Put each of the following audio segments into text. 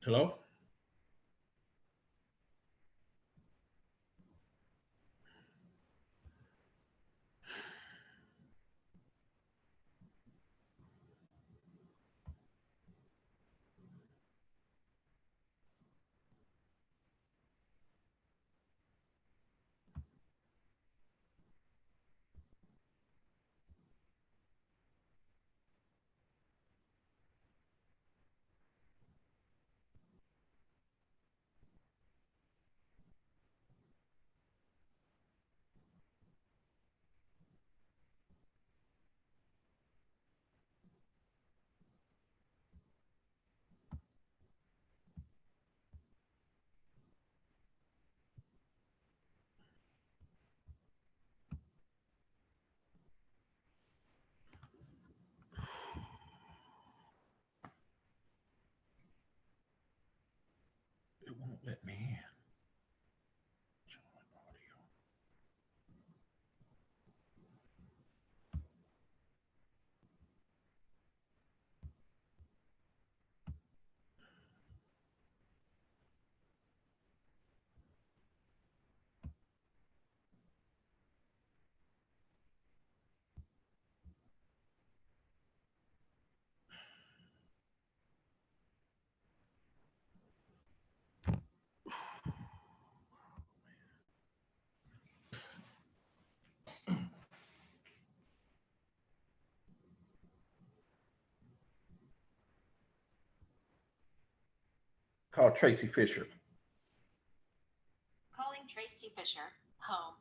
Hello? It won't let me in. Join audio. Call Tracy Fisher. Calling Tracy Fisher, home.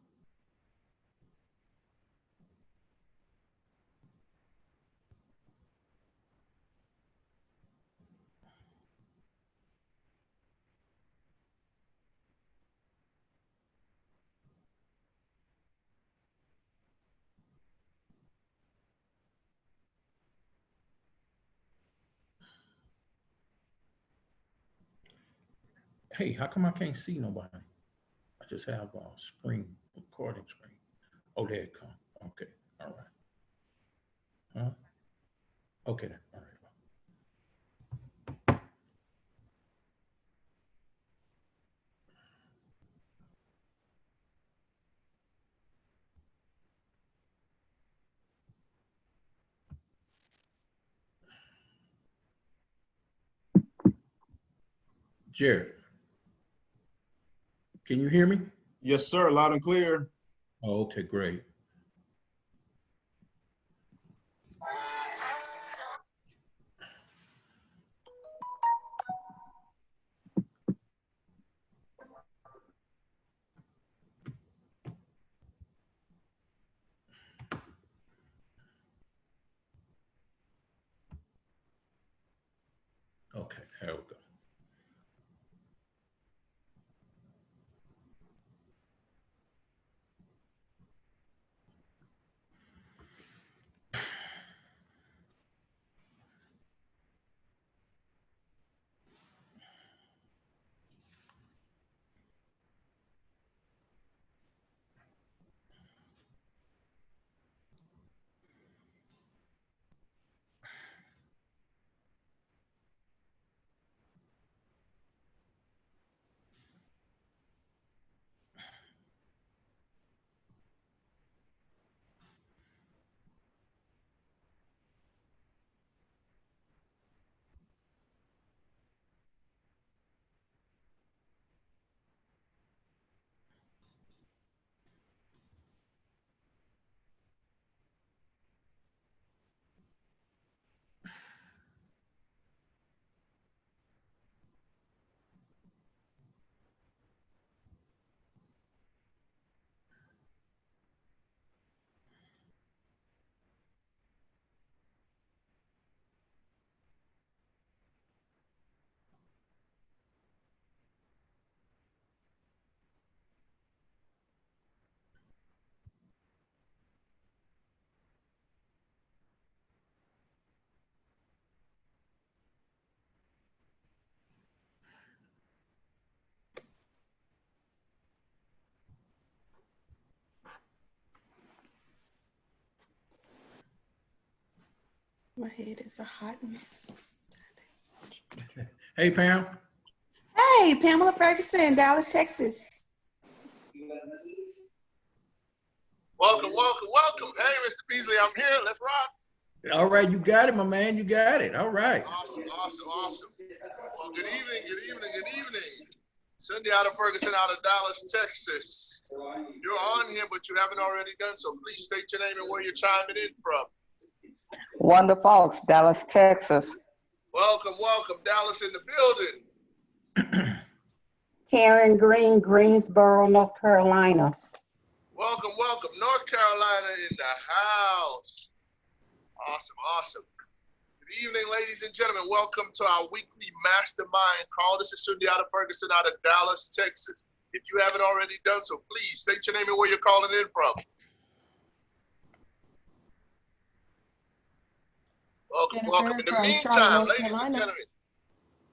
Hey, how come I can't see nobody? I just have a screen, recording screen. Oh, there it comes. Okay, all right. Huh? Okay, then. All right. Jared, can you hear me? Yes, sir. Loud and clear. Oh, okay, great. Okay, there we go. My head is a hot mess. Hey, Pam. Hey, Pamela Ferguson, Dallas, Texas. Welcome, welcome, welcome. Hey, Mr. Beasley, I'm here. Let's rock. All right, you got it, my man. You got it. All right. Awesome, awesome, awesome. Well, good evening, good evening, good evening. Cindy out of Ferguson, out of Dallas, Texas. You're on here, but you haven't already done so. Please state your name and where you're chiming in from. Wonder Fox, Dallas, Texas. Welcome, welcome. Dallas in the building. Karen Green, Greensboro, North Carolina. Welcome, welcome. North Carolina in the house. Awesome, awesome. Good evening, ladies and gentlemen. Welcome to our weekly mastermind call. This is Cindy out of Ferguson, out of Dallas, Texas. If you haven't already done so, please state your name and where you're calling in from. Welcome, Jennifer welcome. In the from meantime, Charlotte, North ladies and Carolina. gentlemen,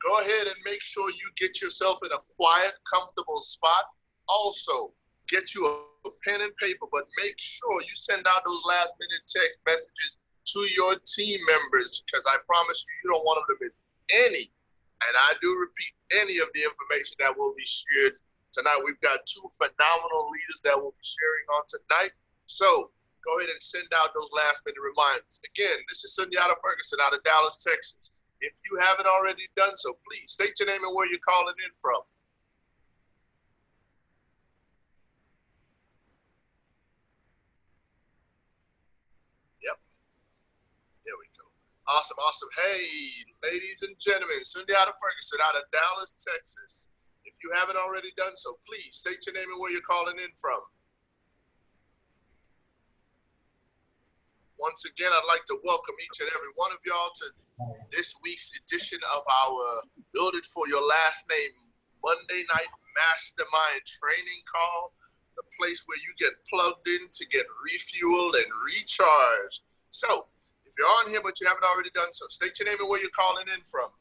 go ahead and make sure you get yourself in a quiet, comfortable spot. Also, get you a pen and paper, but make sure you send out those last-minute text messages to your team members, because I promise you, you don't want them to miss any, and I do repeat, any of the information that will be shared tonight. We've got two phenomenal leaders that will be sharing on tonight. So go ahead and send out those last-minute reminders. Again, this is Cindy out of Ferguson, out of Dallas, Texas. If you haven't already done so, please state your name and where you're calling in from. Yep. There we go. Awesome, awesome. Hey, ladies and gentlemen, Cindy out of Ferguson, out of Dallas, Texas. If you haven't already done so, please state your name and where you're calling in from. Once again, I'd like to welcome each and every one of y'all to this week's edition of our Build It For Your Last Name Monday Night Mastermind Training Call, the place where you get plugged in to get refueled and recharged. So, if you're on here but you haven't already done so, state your name and where you're calling in from.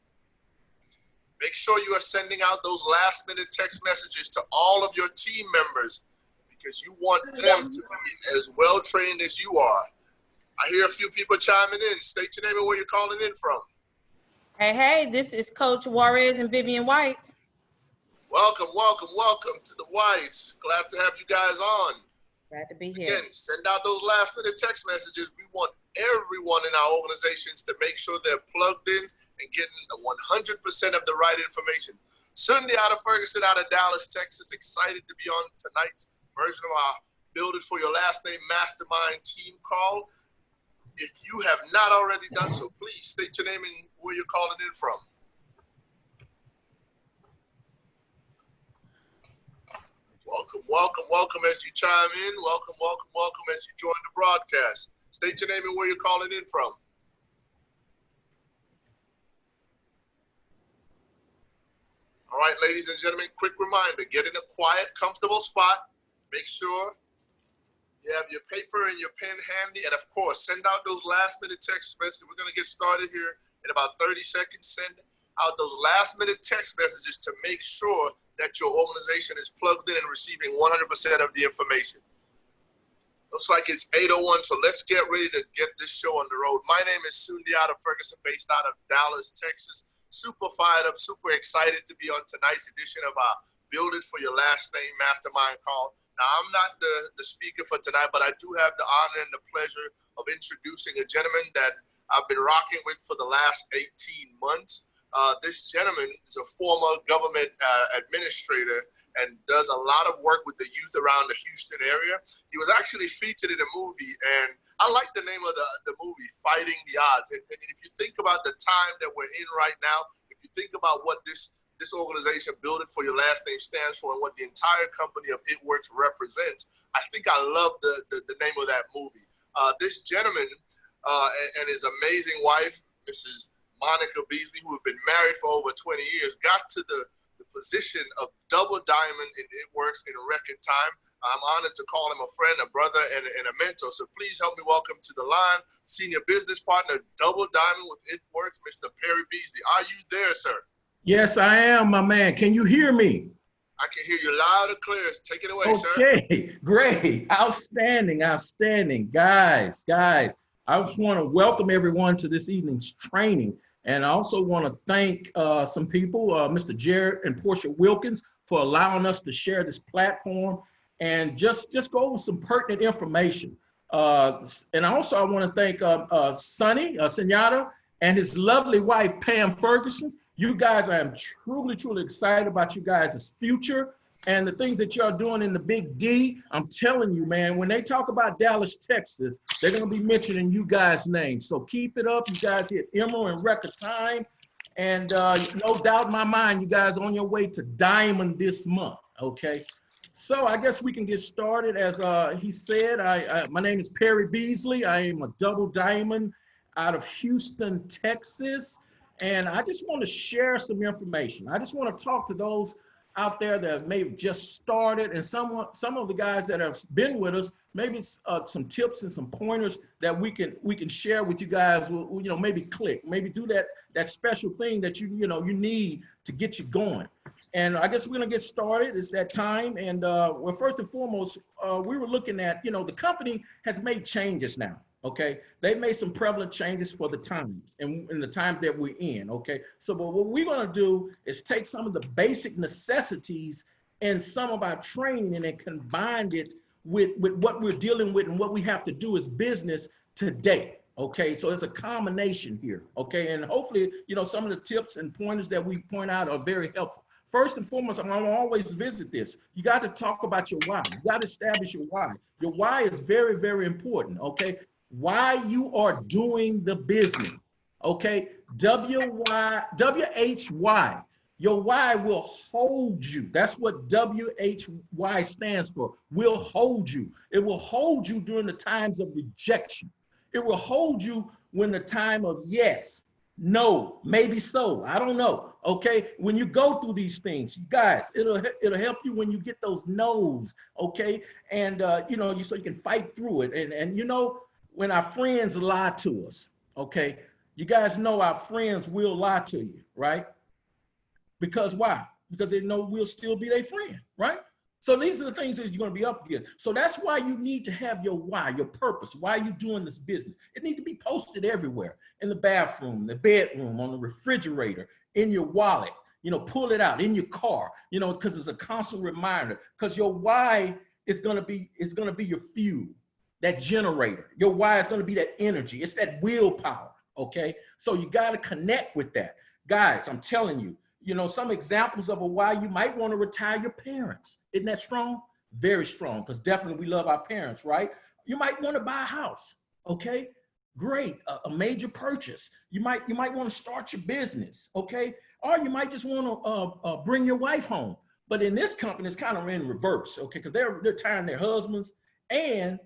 Make sure you are sending out those last-minute text messages to all of your team members, because you want them to be as well-trained as you are. I hear a few people chiming in. State your name and where you're calling in from. Hey, this is Coach Juarez and Vivian White. Welcome, welcome, welcome to the Whites. Glad to have you guys on. Glad to be here. Again, send out those last-minute text messages. We want everyone in our organizations to make sure they're plugged in and getting 100% of the right information. Cindy out of Ferguson, out of Dallas, Texas. Excited to be on tonight's version of our Build It For Your Last Name Mastermind team call. If you have not already done so, please state your name and where you're calling in from. Welcome, welcome, welcome as you chime in. Welcome, welcome, welcome as you join the broadcast. State your name and where you're calling in from. All right, ladies and gentlemen, quick reminder, get in a quiet, comfortable spot. Make sure you have your paper and your pen handy, and of course, send out those last-minute text messages. We're going to get started here in about 30 seconds. Send out those last-minute text messages to make sure that your organization is plugged in and receiving 100% of the information. Looks like it's 8:01, so let's get ready to get this show on the road. My name is Cindy out of Ferguson, based out of Dallas, Texas. Super fired up, super excited to be on tonight's edition of our Build It For Your Last Name Mastermind call. Now, I'm not the speaker for tonight, but I do have the honor and the pleasure of introducing a gentleman that I've been rocking with for the last 18 months. This gentleman is a former government administrator and does a lot of work with the youth around the Houston area. He was actually featured in a movie, and I like the name of the movie, Fighting the Odds. And if you think about the time that we're in right now, if you think about what this organization, Build It For Your Last Name, stands for and what the entire company of It Works represents, I think I love the name of that movie. This gentleman and his amazing wife, Mrs. Monica Beasley, who have been married for over 20 years, got to the position of double diamond in It Works in record time. I'm honored to call him a friend, a brother, and a mentor. So please help me welcome to the line, Senior Business Partner, Double Diamond with It Works, Mr. Perry Beasley. Are you there, sir? Yes, I am, my man. Can you hear me? I can hear you loud and clear. Take it away, sir. Okay, great. Outstanding, outstanding. Guys, I just want to welcome everyone to this evening's training. And I also want to thank some people, Mr. Jared and Portia Wilkins, for allowing us to share this platform and just go over some pertinent information. And also I want to thank Sonny Senyata and his lovely wife, Pam Ferguson. You guys, I am truly, truly excited about you guys' future and the things that you're doing in the Big D. I'm telling you, man, when they talk about Dallas, Texas, they're going to be mentioning you guys' names. So keep it up. You guys hit emerald in record time. And no doubt in my mind, you guys on your way to diamond this month, okay? So I guess we can get started. As he said, my name is Perry Beasley. I am a double diamond out of Houston, Texas. And I just want to share some information. I just want to talk to those out there that may have just started, and some of the guys that have been with us, maybe some tips and some pointers that we can share with you guys. You know, maybe click, maybe do that special thing that you need to get you going. And I guess we're gonna get started. It's that time. And well, first and foremost, we were looking at, the company has made changes now. Okay, they've made some prevalent changes for the times and in the times that we're in. Okay, so but what we're going to do is take some of the basic necessities and some of our training and combine it with what we're dealing with and what we have to do as business today. Okay, so it's a combination here. Okay, and hopefully, some of the tips and pointers that we point out are very helpful. First and foremost, I'm gonna always visit this. You got to talk about your why. You got to establish your why. Your why is very, very important. Okay. Why you are doing the business, okay? WHY, your why will hold you. That's what WHY stands for, will hold you. It will hold you during the times of rejection. It will hold you when the time of yes, no, maybe so, I don't know, okay? When you go through these things, you guys, it'll help you when you get those no's, okay? And, so you can fight through it. And when our friends lie to us, okay, you guys know our friends will lie to you, right? Because why? Because they know we'll still be their friend, right? So these are the things that you're going to be up against. So that's why you need to have your why, your purpose. Why are you doing this business? It needs to be posted everywhere, in the bathroom, the bedroom, on the refrigerator, in your wallet, pull it out, in your car, because it's a constant reminder. Because your why is going to be your fuel. That generator, your why is going to be that energy. It's that willpower, okay? So you got to connect with that. Guys, I'm telling you, some examples of a why: you might want to retire your parents. Isn't that strong? Very strong, because definitely we love our parents, right? You might want to buy a house, okay? Great, a major purchase. You might want to start your business, okay? Or you might just want to bring your wife home. But in this company, it's kind of in reverse, okay? Because they're retiring their husbands and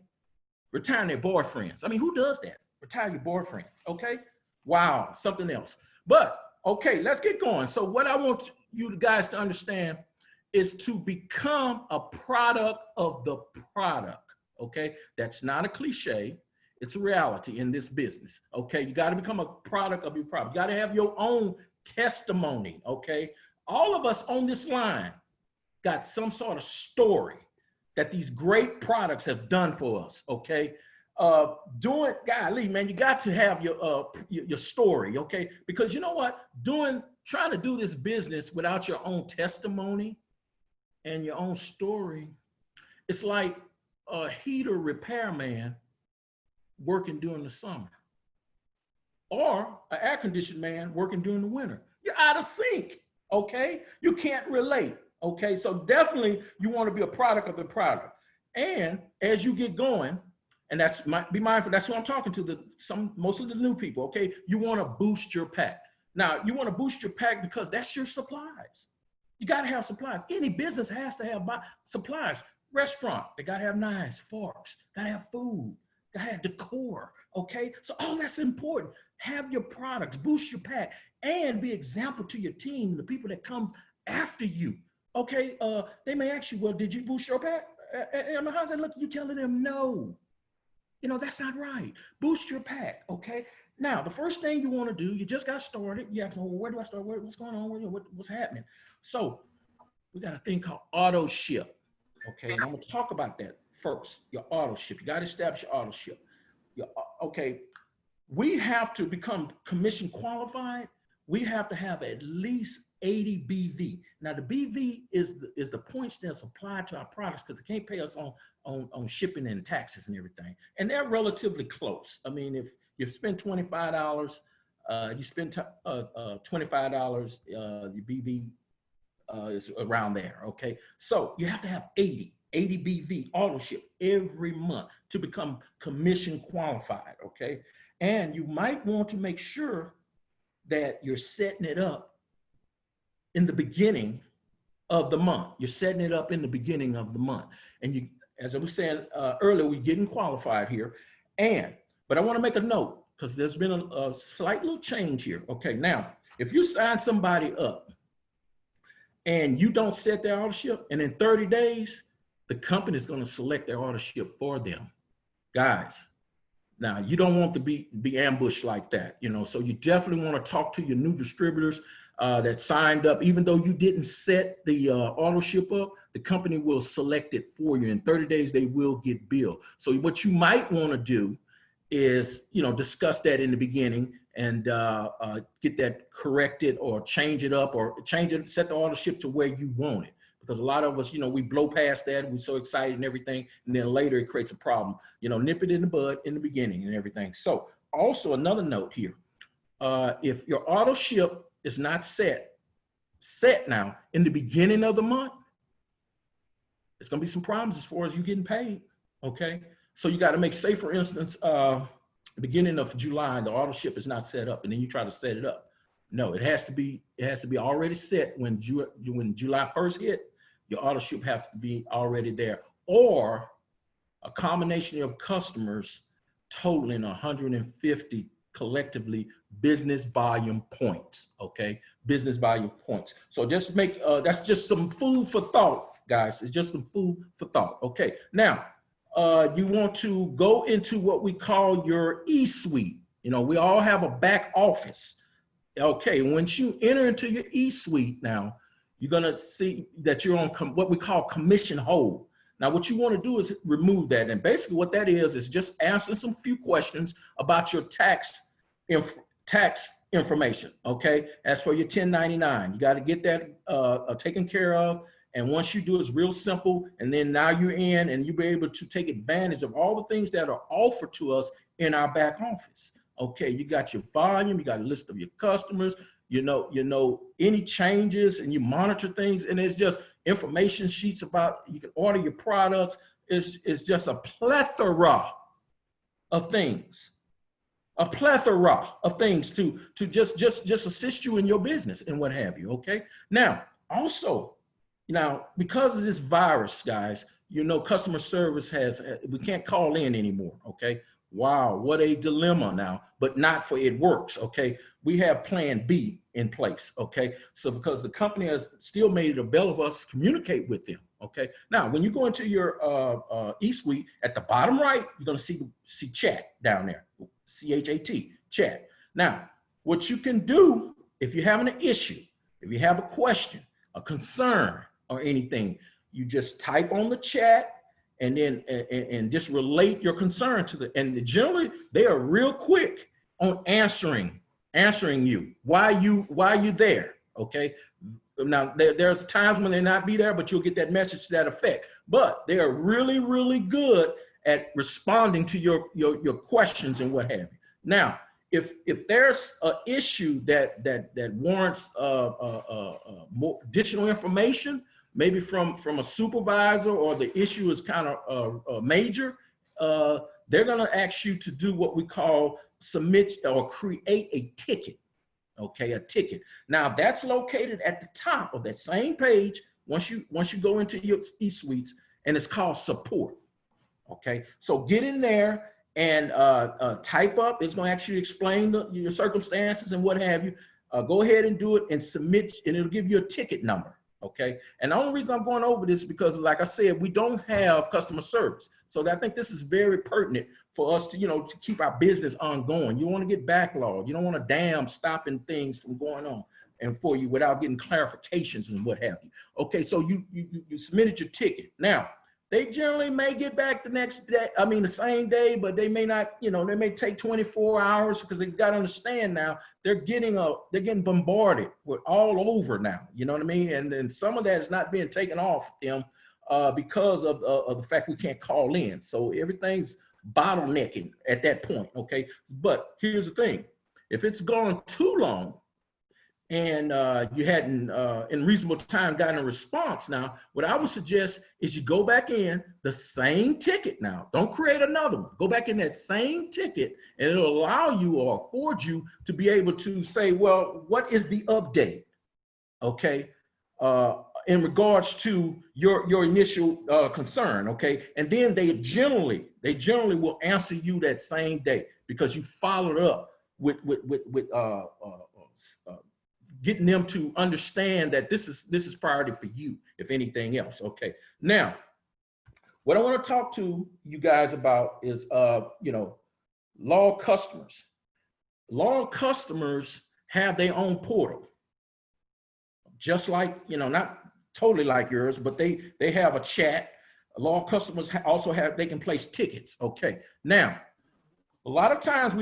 retiring their boyfriends. I mean, who does that? Retire your boyfriends, okay? Wow, something else. But, okay, let's get going. So what I want you guys to understand is to become a product of the product, okay? That's not a cliche. It's a reality in this business, okay? You got to become a product of your product. You got to have your own testimony, okay? All of us on this line got some sort of story that these great products have done for us, okay? Golly, man, you got to have your story, okay? Because you know what? Trying to do this business without your own testimony and your own story, it's like a heater repairman working during the summer, or an air conditioning man working during the winter. You're out of sync, okay? You can't relate. Okay, so definitely you want to be a product of the product. And as you get going, and be mindful, that's who I'm talking to, most of the new people, okay? You want to boost your pack. Now, you want to boost your pack because that's your supplies. You got to have supplies. Any business has to have supplies. Restaurant, they got to have knives, forks, got to have food, got to have decor, okay? So all that's important. Have your products, boost your pack, and be example to your team, the people that come after you. Okay, they may ask you, well, did you boost your pack? And how's that look? You telling them no. That's not right. Boost your pack, okay? Now, the first thing you want to do, you just got started. You ask, well, where do I start? What's going on? What's happening? So we got a thing called auto ship, okay? And I'm going to talk about that first, your auto ship. You got to establish your auto ship. Okay, we have to become commission qualified. We have to have at least 80 BV. Now the BV is the points that's applied to our products because they can't pay us on shipping and taxes and everything. And they're relatively close. I mean, if you spend $25, you spend $25, the BV is around there, okay? So you have to have 80 BV auto ship every month to become commission qualified, okay? And you might want to make sure that you're setting it up in the beginning of the month. You're setting it up in the beginning of the month. And you, as I was saying earlier, we're getting qualified here. But I want to make a note because there's been a slight little change here. Okay, now, if you sign somebody up and you don't set their auto ship, and in 30 days, the company is going to select their auto ship for them. Guys, now you don't want to be ambushed like that, you know, so you definitely want to talk to your new distributors that signed up. Even though you didn't set the auto ship up, the company will select it for you. In 30 days, they will get billed. So what you might want to do is, you know, discuss that in the beginning and get that corrected or change it up or change it, set the auto ship to where you want it. Because a lot of us, you know, we blow past that, we're so excited and everything, and then later it creates a problem. You know, nip it in the bud in the beginning and everything. So also another note here, if your auto ship is not set now in the beginning of the month, it's gonna be some problems as far as you getting paid, okay? So you gotta make, say for instance, the beginning of July, the auto ship is not set up and then you try to set it up. No, it has to be already set when July 1st hit. Your auto ship has to be already there, or a combination of customers totaling 150 collectively business volume points, okay? Business volume points. So just make, that's just some food for thought, guys. It's just some food for thought, okay? Now, you want to go into what we call your E-suite. You know, we all have a back office. Okay, once you enter into your E-suite now, you're gonna see that you're on what we call commission hold. Now, what you wanna do is remove that. And basically what that is just answering some few questions about your tax information, okay? As for your 1099, you gotta get that taken care of. And once you do, it's real simple. And then now you're in and you'll be able to take advantage of all the things that are offered to us in our back office. Okay, you got your volume, you got a list of your customers, you know any changes, and you monitor things, and it's just information sheets about, you can order your products. It's just a plethora of things. A plethora of things to just assist you in your business and what have you, okay? Now, also, because of this virus, guys, you know, customer service we can't call in anymore, okay? Wow, what a dilemma now, but not for it works, okay? We have plan B in place, okay? So because the company has still made it available for us to communicate with them, okay? Now, when you go into your E-suite, at the bottom right, you're gonna see chat down there, C-H-A-T, chat. Now, what you can do, if you're having an issue, if you have a question, a concern, or anything, you just type on the chat, and then and just relate your concern to and generally they are real quick on answering you why you there, okay? Now there's times when they not be there, but you'll get that message to that effect. But they are really good at responding to your questions and what have you. Now, if there's an issue that warrants more additional information, maybe from a supervisor, or the issue is kind of major, they're gonna ask you to do what we call submit or create a ticket, okay, a ticket. Now that's located at the top of that same page once you go into your E-suites, and it's called support, okay? So get in there and type up, it's gonna actually explain your circumstances and what have you. Go ahead and do it and submit, and it'll give you a ticket number. Okay, and the only reason I'm going over this is because, like I said, we don't have customer service. So I think this is very pertinent for us to, to keep our business ongoing. You want to get backlogged. You don't want a dam stopping things from going on and for you without getting clarifications and what have you. Okay, so you submitted your ticket. Now, They generally may get back the next day, I mean, the same day, but they may not, you know, they may take 24 hours because they've got to understand now they're getting bombarded with all over now, you know what I mean? And then some of that is not being taken off them because of the fact we can't call in. So everything's bottlenecking at that point, okay? But here's the thing, if it's gone too long, and you hadn't in reasonable time gotten a response, now what I would suggest is you go back in the same ticket now. Don't create another one. Go back in that same ticket and it'll allow you or afford you to be able to say, well, what is the update, okay, in regards to your initial concern, okay? And then they generally will answer you that same day because you followed up with getting them to understand that this is priority for you, if anything else. Okay. Now, what I want to talk to you guys about is, you know, law customers. Law customers have their own portal, just like, you know, not totally like yours, but they have a chat. Law customers also they can place tickets. Okay. Now, a lot of times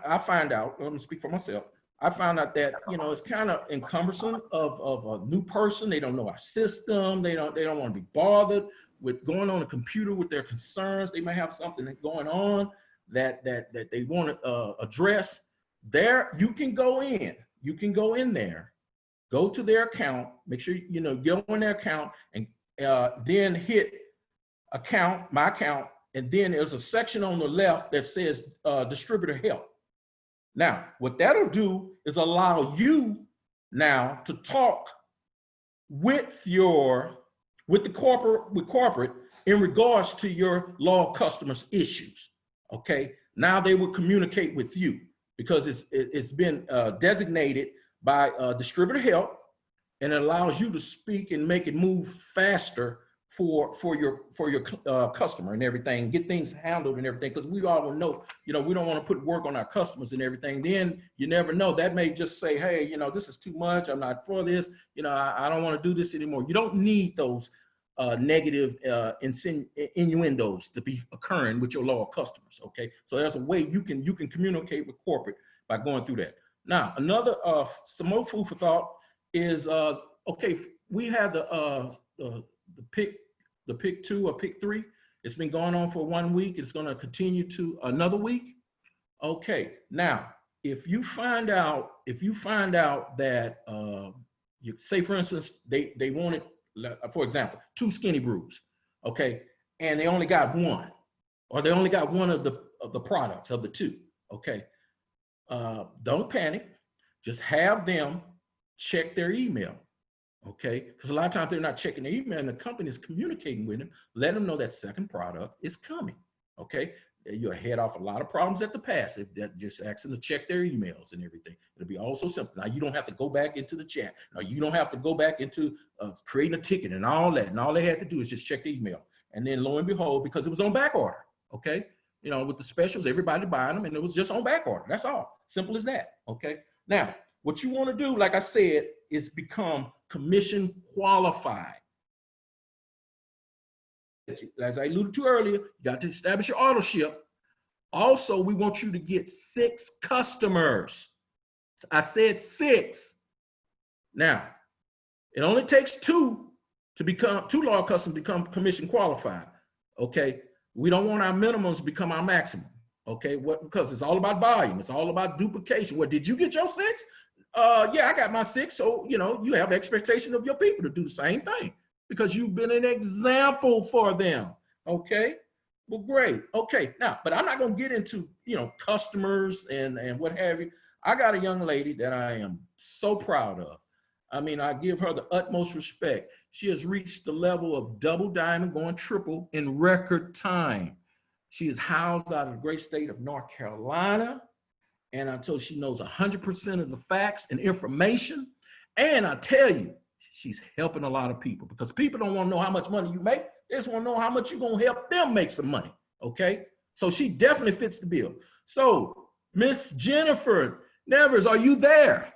I find out, let me speak for myself, I found out that, you know, it's kind of encumbersome of a new person. They don't know our system. They don't want to be bothered with going on a computer with their concerns. They may have something going on that they want to address. There, you can go in. You can go in there, go to their account, make sure, you know, get on their account and then hit account, my account, and then there's a section on the left that says distributor help. Now, what that'll do is allow you now to talk with corporate in regards to your law customers' issues. Okay. Now they will communicate with you because it's been designated by distributor help, and it allows you to speak and make it move faster for your customer and everything, get things handled and everything, because we all know, you know, we don't want to put work on our customers and everything. Then you never know, that may just say, hey, you know, this is too much, I'm not for this, you know, I don't want to do this anymore. You don't need those negative innuendos to be occurring with your law customers. Okay, so there's a way you can communicate with corporate by going through that. Now, another some more food for thought is okay, we have the pick 2 or pick 3. It's been going on for 1 week. It's going to continue to another week. Okay. Now, if you find out that you say, for instance, they wanted, for example, 2 skinny brews, okay, and they only got 1, or they only got 1 of the products of the 2. Okay. Don't panic. Just have them check their email. Okay, because a lot of times they're not checking their email and the company is communicating with them, let them know that second product is coming. Okay, you'll head off a lot of problems at the pass if that just asking to check their emails and everything. It'll be all so simple. Now you don't have to go back into the chat. Now you don't have to go back into creating a ticket and all that. And all they had to do is just check the email. And then lo and behold, because it was on back order. Okay, you know, with the specials, everybody buying them, and it was just on back order. That's all. Simple as that. Okay. Now, what you want to do, like I said, is become commission qualified. As I alluded to earlier, you got to establish your auto ship. Also, we want you to get 6 customers. I said 6. Now, it only takes 2 law customers to become commission qualified. Okay, we don't want our minimums to become our maximum. Okay, because it's all about volume. It's all about duplication. Well, did you get your 6? Yeah, I got my 6. So, you know, you have expectation of your people to do the same thing because you've been an example for them. Okay, well, great. Okay, now, but I'm not going to get into, you know, customers and what have you. I got a young lady that I am so proud of. I mean, I give her the utmost respect. She has reached the level of double diamond, going triple in record time. She is housed out of the great state of North Carolina. And I told she knows 100% of the facts and information. And I tell you, she's helping a lot of people because people don't want to know how much money you make. They just want to know how much you're going to help them make some money. Okay. So she definitely fits the bill. So Miss Jennifer Nivens, are you there?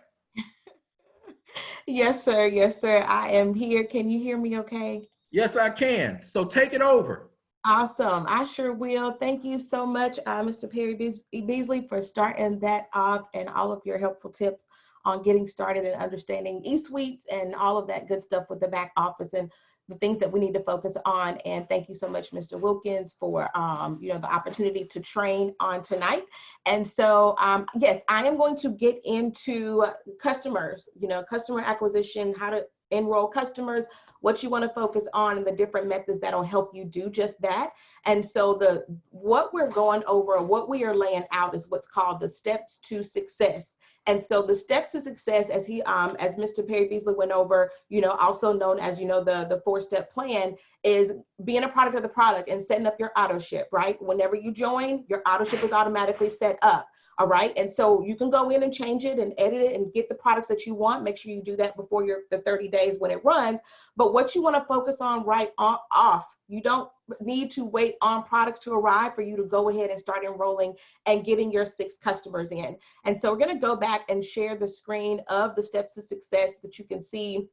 Yes, sir. Yes, sir. I am here. Can you hear me okay? Yes, I can. So take it over. Awesome. I sure will. Thank you so much, Mr. Perry Beasley, for starting that off and all of your helpful tips on getting started and understanding e-suites and all of that good stuff with the back office and the things that we need to focus on. And thank you so much, Mr. Wilkins, for the opportunity to train on tonight. And so, yes, I am going to get into customers, customer acquisition, how to enroll customers, what you want to focus on, and the different methods that'll help you do just that. And so what we're going over, what we are laying out is what's called the steps to success. And so the steps to success, as Mr. Perry Beasley went over, also known as, the 4-step plan, is being a product of the product and setting up your auto ship, right? Whenever you join, your auto ship is automatically set up. All right. And so you can go in and change it and edit it and get the products that you want. Make sure you do that before the 30 days when it runs. But what you want to focus on off, you don't need to wait on products to arrive for you to go ahead and start enrolling and getting your 6 customers in. And so we're going to go back and share the screen of the steps to success so that you can see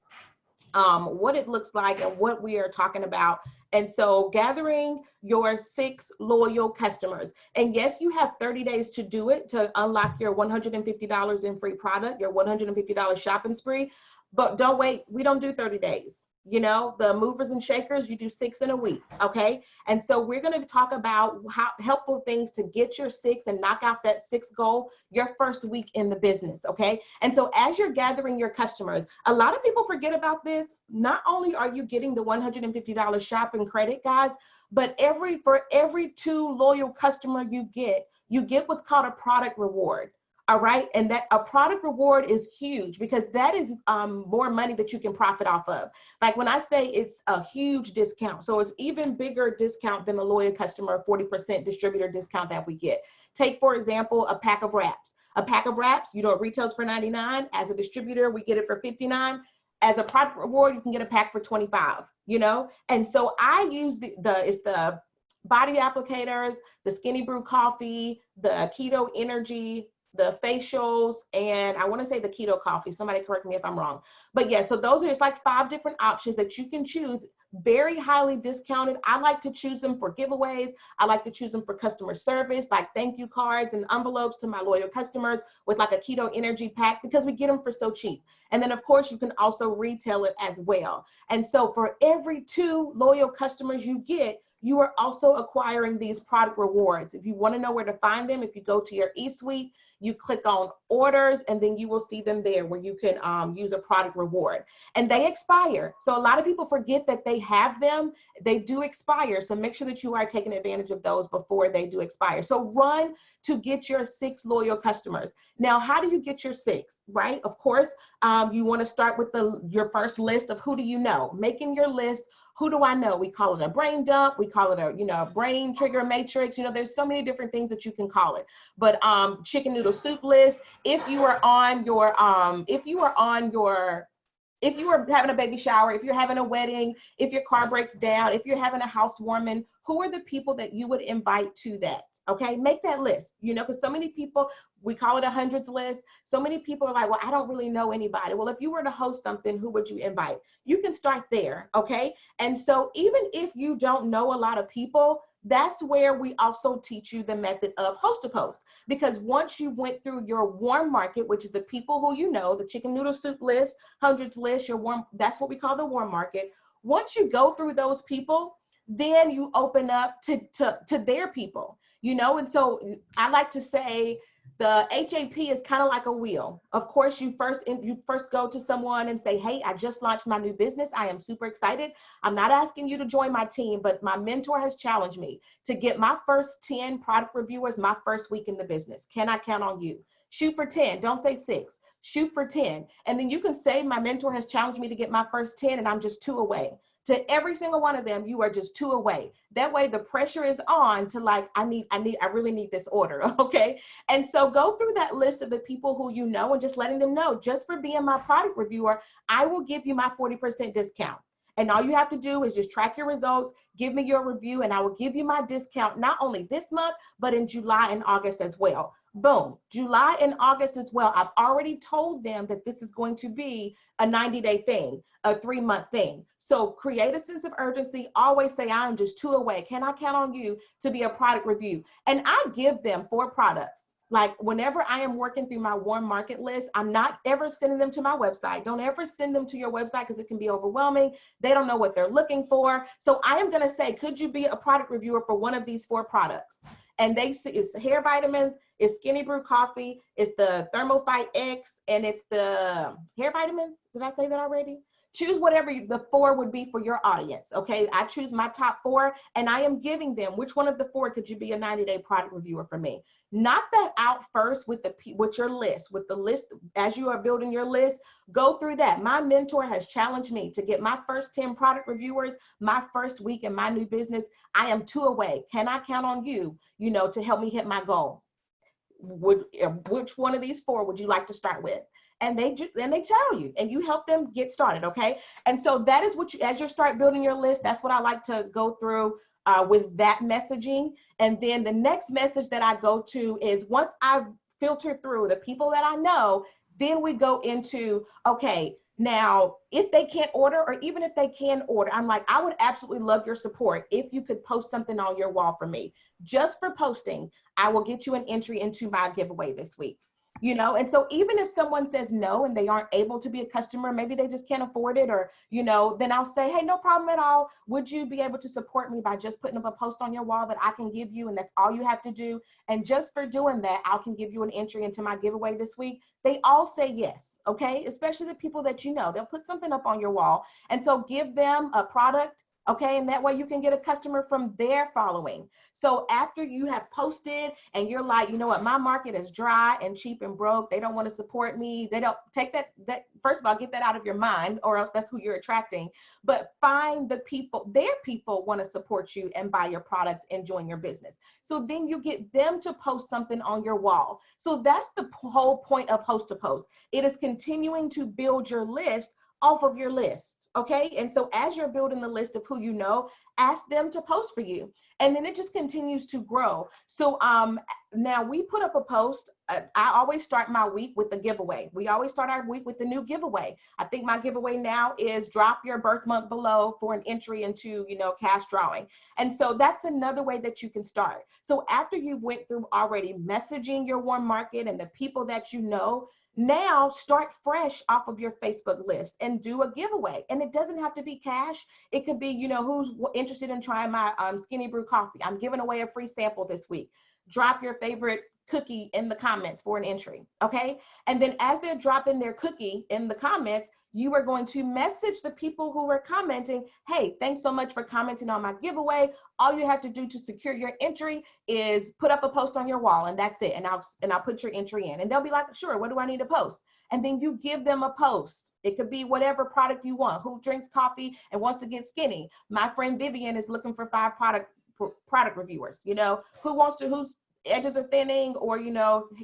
what it looks like and what we are talking about. And so gathering your 6 loyal customers. And yes, you have 30 days to do it, to unlock your $150 in free product, your $150 shopping spree. But don't wait. We don't do 30 days. The movers and shakers, you do 6 in a week. Okay. And so we're going to talk about how helpful things to get your 6 and knock out that 6 goal your first week in the business. Okay. And so as you're gathering your customers, a lot of people forget about this. Not only are you getting the $150 shopping credit, guys, but for every 2 loyal customer you get what's called a product reward. All right. And that a product reward is huge because that is more money that you can profit off of. Like when I say it's a huge discount, so it's even bigger discount than a loyal customer 40% distributor discount that we get. Take, for example, a pack of wraps. A pack of wraps, it retails for $99. As a distributor, we get it for $59. As a product reward, you can get a pack for $25, And so I use it's the body applicators, the Skinny Brew coffee, the Keto Energy, the facials, and I want to say the keto coffee. Somebody correct me if I'm wrong. But yeah, so those are just like 5 different options that you can choose, very highly discounted. I like to choose them for giveaways. I like to choose them for customer service, like thank you cards and envelopes to my loyal customers with like a keto energy pack because we get them for so cheap. And then of course you can also retail it as well. And so for every 2 loyal customers you get, you are also acquiring these product rewards. If you want to know where to find them, if you go to your eSuite, you click on orders, and then you will see them there where you can use a product reward. And they expire. So a lot of people forget that they have them. They do expire. So make sure that you are taking advantage of those before they do expire. So run to get your 6 loyal customers. Now, how do you get your 6, right? Of course, you want to start with your first list of who do you know, making your list. Who do I know? We call it a brain dump. We call it a brain trigger matrix. There's so many different things that you can call it. But chicken noodle soup list. If you are having a baby shower, if you're having a wedding, if your car breaks down, if you're having a housewarming, who are the people that you would invite to that? Okay, make that list, because so many people, we call it a hundreds list. So many people are like, well, I don't really know anybody. Well, if you were to host something, who would you invite? You can start there, okay? And so even if you don't know a lot of people, that's where we also teach you the method of host to post. Because once you went through your warm market, which is the people who the chicken noodle soup list, hundreds list, that's what we call the warm market. Once you go through those people, then you open up to their people. And so I like to say the HAP is kind of like a wheel. Of course, you first go to someone and say, hey, I just launched my new business. I am super excited. I'm not asking you to join my team, but my mentor has challenged me to get my first 10 product reviewers my first week in the business. Can I count on you? Shoot for 10. Don't say 6. Shoot for 10. And then you can say my mentor has challenged me to get my first 10 and I'm just 2 away. To every single one of them, you are just 2 away. That way the pressure is on to like, I really need this order, okay? And so go through that list of the people who you know and just letting them know, just for being my product reviewer, I will give you my 40% discount. And all you have to do is just track your results, give me your review, and I will give you my discount, not only this month, but in July and August as well. Boom. July and August as well. I've already told them that this is going to be a 90-day thing, a 3-month thing. So create a sense of urgency. Always say, I'm just 2 away. Can I count on you to be a product review? And I give them 4 products. Like whenever I am working through my warm market list, I'm not ever sending them to my website. Don't ever send them to your website because it can be overwhelming. They don't know what they're looking for. So I am going to say, could you be a product reviewer for one of these 4 products? And they see it's hair vitamins, it's Skinny Brew coffee, it's the Thermophyte X, and it's the hair vitamins. Did I say that already? Choose whatever the 4 would be for your audience. Okay, I choose my top 4, and I am giving them which one of the 4 could you be a 90-day product reviewer for me. Knock that out first with your list, with the list as you are building your list. Go through that. My mentor has challenged me to get my first 10 product reviewers my first week in my new business. I am 2 away. Can I count on you, to help me hit my goal? Which one of these 4 would you like to start with? And they tell you, and you help them get started, okay? And so that is what as you start building your list, that's what I like to go through with that messaging. And then the next message that I go to is once I've filtered through the people that I know, then we go into, okay, now, if they can't order, or even if they can order, I'm like, I would absolutely love your support if you could post something on your wall for me. Just for posting, I will get you an entry into my giveaway this week. And so even if someone says no and they aren't able to be a customer, maybe they just can't afford it, or, then I'll say, hey, no problem at all. Would you be able to support me by just putting up a post on your wall that I can give you? And that's all you have to do. And just for doing that, I can give you an entry into my giveaway this week. They all say yes. Okay. Especially the people that they'll put something up on your wall. And so give them a product. Okay, and that way you can get a customer from their following. So after you have posted and you're like, you know what, my market is dry and cheap and broke. They don't want to support me. They don't take that first of all, get that out of your mind, or else that's who you're attracting. But find the people, their people want to support you and buy your products and join your business. So then you get them to post something on your wall. So that's the whole point of Host to Post. It is continuing to build your list off of your list. Okay. And so as you're building the list of who ask them to post for you. And then it just continues to grow. So now we put up a post. I always start my week with the giveaway. We always start our week with the new giveaway. I think my giveaway now is drop your birth month below for an entry into, cash drawing. And so that's another way that you can start. So after you went through already messaging your warm market and the people that now start fresh off of your Facebook list and do a giveaway. And it doesn't have to be cash. It could be, who's interested in trying my Skinny Brew coffee. I'm giving away a free sample this week. Drop your favorite cookie in the comments for an entry. Okay. And then as they're dropping their cookie in the comments, you are going to message the people who are commenting, hey, thanks so much for commenting on my giveaway. All you have to do to secure your entry is put up a post on your wall, and that's it. And I'll put your entry in. And they'll be like, sure, what do I need to post? And then you give them a post. It could be whatever product you want. Who drinks coffee and wants to get skinny? My friend Vivian is looking for 5 product reviewers. Whose edges are thinning, or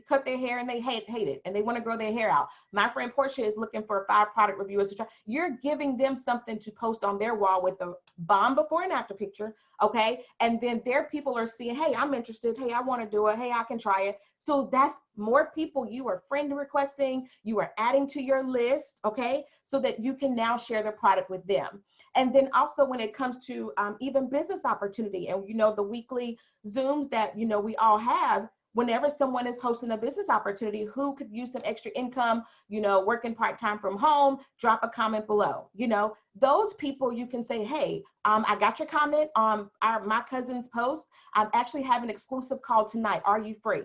cut their hair and they hate it and they want to grow their hair out. My friend Portia is looking for 5 product reviewers to try. You're giving them something to post on their wall with a bomb before and after picture. Okay. And then their people are seeing, hey, I'm interested. Hey, I want to do it. Hey, I can try it. So that's more people you are friend requesting, you are adding to your list. Okay. So that you can now share the product with them. And then also when it comes to even business opportunity and, the weekly Zooms that, we all have, whenever someone is hosting a business opportunity who could use some extra income, working part-time from home, drop a comment below. Those people you can say, hey, I got your comment on my cousin's post. I'm actually having an exclusive call tonight. Are you free?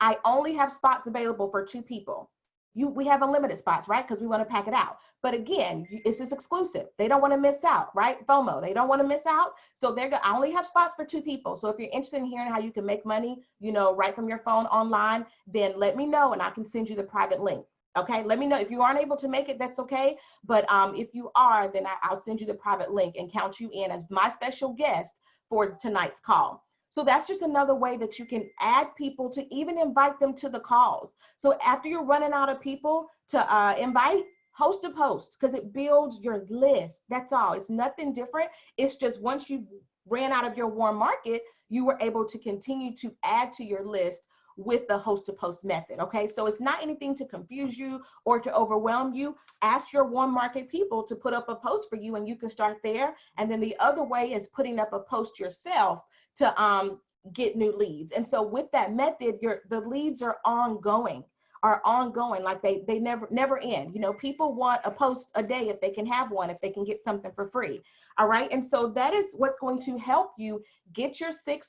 I only have spots available for 2 people. We have unlimited spots, right? Because we want to pack it out. But again, it's just exclusive. They don't want to miss out, right? FOMO, they don't want to miss out. So I only have spots for 2 people. So if you're interested in hearing how you can make money, right from your phone online, then let me know and I can send you the private link. Okay, let me know. If you aren't able to make it, that's okay. But if you are, then I'll send you the private link and count you in as my special guest for tonight's call. So that's just another way that you can add people to even invite them to the calls. So after you're running out of people to invite, host a post, because it builds your list. That's all. It's nothing different. It's just once you ran out of your warm market, you were able to continue to add to your list with the host to post method. Okay, so it's not anything to confuse you or to overwhelm you. Ask your warm market people to put up a post for you and you can start there. And then the other way is putting up a post yourself to get new leads. And so with that method, the leads are ongoing, like they never end. You know, people want a post a day if they can have one, if they can get something for free. All right. And so that is what's going to help you get your 6+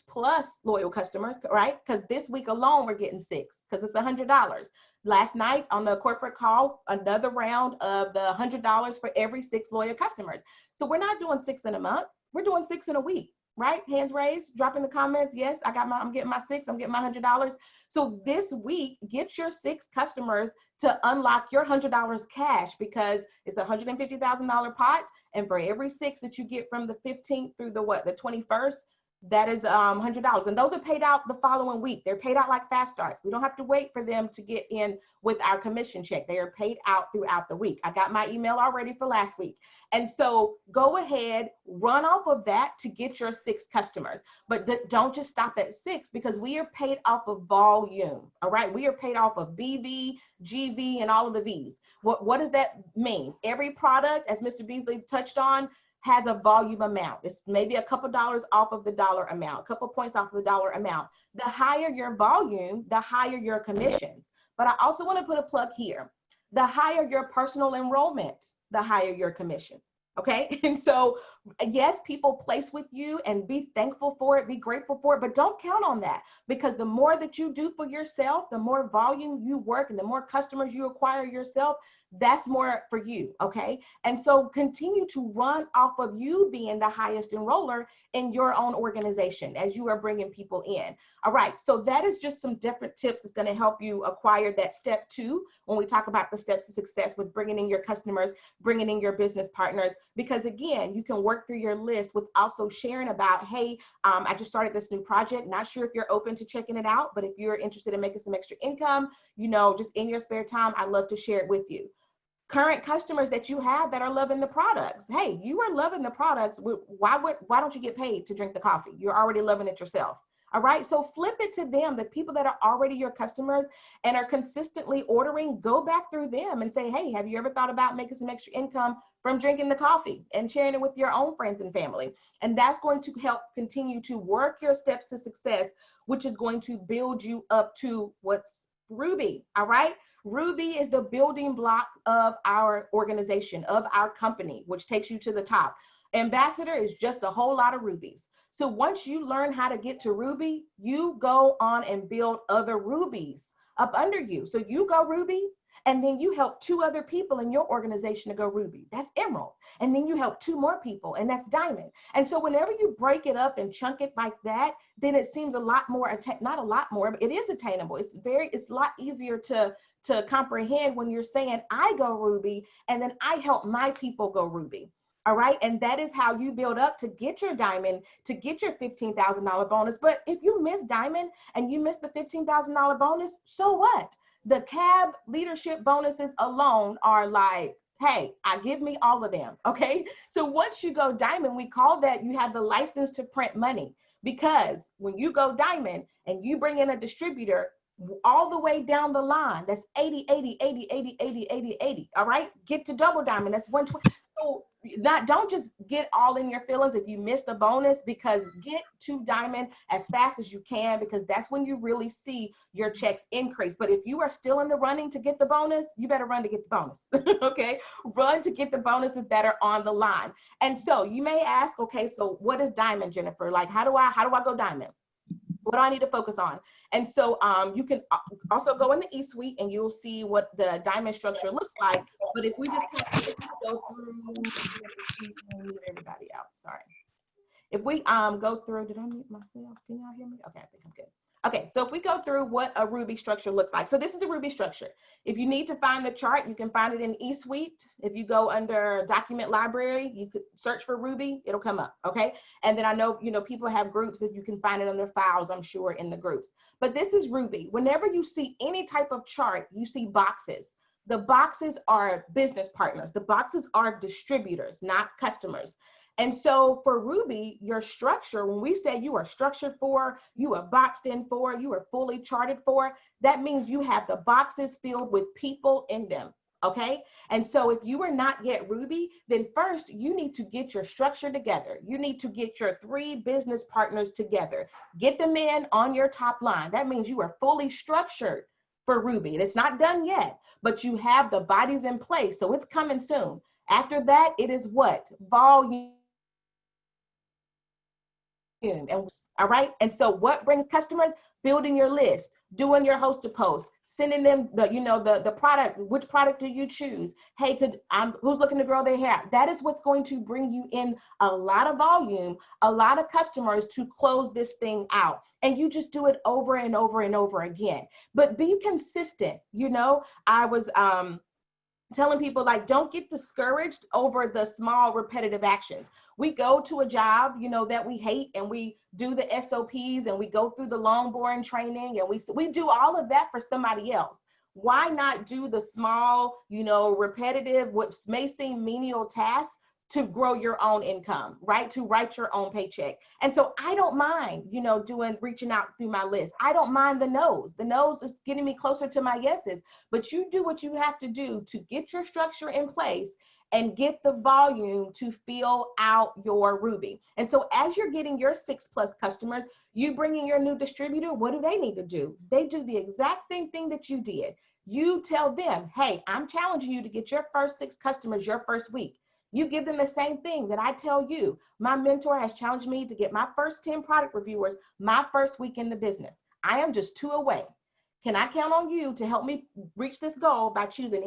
loyal customers, right? Because this week alone, we're getting 6 because it's $100. Last night on the corporate call, another round of the $100 for every 6 loyal customers. So we're not doing 6 in a month. We're doing 6 in a week. Right? Hands raised, drop in the comments. Yes, I'm getting my 6, I'm getting my $100. So this week, get your 6 customers to unlock your $100 cash, because it's a $150,000 pot. And for every 6 that you get from the 15th through the 21st, that is $100. And those are paid out the following week. They're paid out like fast starts. We don't have to wait for them to get in with our commission check. They are paid out throughout the week. I got my email already for last week. And so go ahead, run off of that to get your 6 customers. But don't just stop at 6, because we are paid off of volume. All right. We are paid off of BV, GV, and all of the V's. What does that mean? Every product, as Mr. Beasley touched on, has a volume amount. It's maybe a couple dollars off of the dollar amount, a couple points off of the dollar amount. The higher your volume, the higher your commissions. But I also want to put a plug here. The higher your personal enrollment, the higher your commissions. Okay. And so, yes, people place with you and be thankful for it, be grateful for it, but don't count on that, because the more that you do for yourself, the more volume you work and the more customers you acquire yourself, that's more for you. Okay. And so continue to run off of you being the highest enroller in your own organization as you are bringing people in. All right. So that is just some different tips that's going to help you acquire that step 2 when we talk about the steps to success with bringing in your customers, bringing in your business partners, because again, you can work through your list with also sharing about, hey, I just started this new project. Not sure if you're open to checking it out, but if you're interested in making some extra income, you know, just in your spare time, I'd love to share it with you. Current customers that you have that are loving the products. Hey, you are loving the products. Why don't you get paid to drink the coffee? You're already loving it yourself. All right. So flip it to them, the people that are already your customers and are consistently ordering, go back through them and say, hey, have you ever thought about making some extra income from drinking the coffee and sharing it with your own friends and family? And that's going to help continue to work your steps to success, which is going to build you up to what's Ruby. All right. Ruby is the building block of our organization, of our company, which takes you to the top. Ambassador is just a whole lot of rubies. So once you learn how to get to Ruby, you go on and build other rubies up under you. So you go Ruby, and then you help 2 other people in your organization to go Ruby. That's Emerald. And then you help 2 more people, and that's Diamond. And so whenever you break it up and chunk it like that, then it seems a lot more, not a lot more, but it is attainable. It's a lot easier to comprehend when you're saying, I go Ruby, and then I help my people go Ruby. All right. And that is how you build up to get your Diamond, to get your $15,000 bonus. But if you miss Diamond and you miss the $15,000 bonus, so what? The CAB leadership bonuses alone are like, hey, give me all of them. Okay. So once you go Diamond, we call that you have the license to print money, because when you go Diamond and you bring in a distributor, all the way down the line, that's 80, 80, 80, 80, 80, 80, 80. All right. Get to double Diamond. That's 120. So don't just get all in your feelings if you missed a bonus, because get to Diamond as fast as you can, because that's when you really see your checks increase. But if you are still in the running to get the bonus, you better run to get the bonus. Okay. Run to get the bonuses that are on the line. And so you may ask, okay, so what is Diamond, Jennifer? Like, how do I go Diamond? What do I need to focus on? And so you can also go in the e-suite and you'll see what the Diamond structure looks like. But if we just go through everybody out, sorry. If we go through, did I mute myself? Can y'all hear me? Okay, I think I'm good. Okay, so if we go through what a Ruby structure looks like. So this is a Ruby structure. If you need to find the chart, you can find it in eSuite. If you go under document library, you could search for Ruby, it'll come up, okay? And then I know, people have groups that you can find it under files, I'm sure, in the groups. But this is Ruby. Whenever you see any type of chart, you see boxes. The boxes are business partners. The boxes are distributors, not customers. And so for Ruby, your structure, when we say you are structured for, you are boxed in for, you are fully charted for, that means you have the boxes filled with people in them. Okay. And so if you are not yet Ruby, then first you need to get your structure together. You need to get your 3 business partners together, get them in on your top line. That means you are fully structured for Ruby. And it's not done yet, but you have the bodies in place. So it's coming soon. After that, it is what? Volume. And all right. And so what brings customers? Building your list, doing your host to post, sending them the product. Which product do you choose? Hey, who's looking to grow their hair? That is what's going to bring you in a lot of volume, a lot of customers to close this thing out. And you just do it over and over and over again. But be consistent. I was telling people, like, don't get discouraged over the small repetitive actions. We go to a job, that we hate, and we do the SOPs, and we go through the long, boring training, and we do all of that for somebody else. Why not do the small, repetitive, what may seem menial tasks to grow your own income, right? To write your own paycheck. And so I don't mind, reaching out through my list. I don't mind the no's. The no's is getting me closer to my yeses, but you do what you have to do to get your structure in place and get the volume to fill out your Ruby. And so as you're getting your 6+ customers, you bring in your new distributor, what do they need to do? They do the exact same thing that you did. You tell them, hey, I'm challenging you to get your first 6 customers your first week. You give them the same thing that I tell you. My mentor has challenged me to get my first 10 product reviewers my first week in the business. I am just 2 away. Can I count on you to help me reach this goal by choosing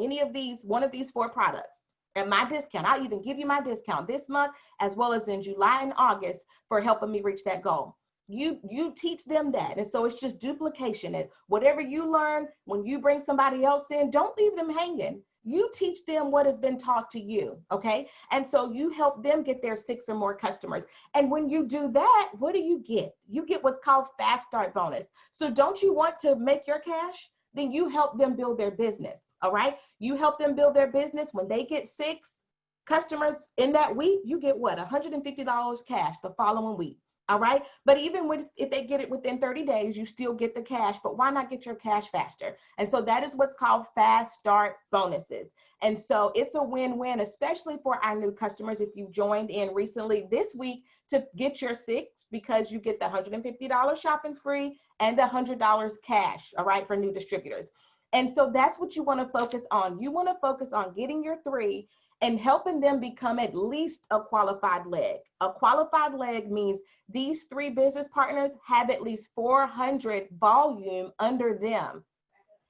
one of these 4 products? And my discount, I'll even give you my discount this month, as well as in July and August, for helping me reach that goal. You teach them that. And so it's just duplication. And whatever you learn, when you bring somebody else in, don't leave them hanging. You teach them what has been taught to you, okay? And so you help them get their 6 or more customers. And when you do that, what do you get? You get what's called fast start bonus. So don't you want to make your cash? Then you help them build their business, all right? You help them build their business. When they get 6 customers in that week, you get what? $150 cash the following week. All right. But even if they get it within 30 days, you still get the cash. But why not get your cash faster? And so that is what's called fast start bonuses. And so it's a win-win, especially for our new customers. If you joined in recently this week to get your 6, because you get the $150 shopping spree and the $100 cash. All right. For new distributors. And so that's what you want to focus on. You want to focus on getting your 3 and helping them become at least a qualified leg. A qualified leg means these 3 business partners have at least 400 volume under them.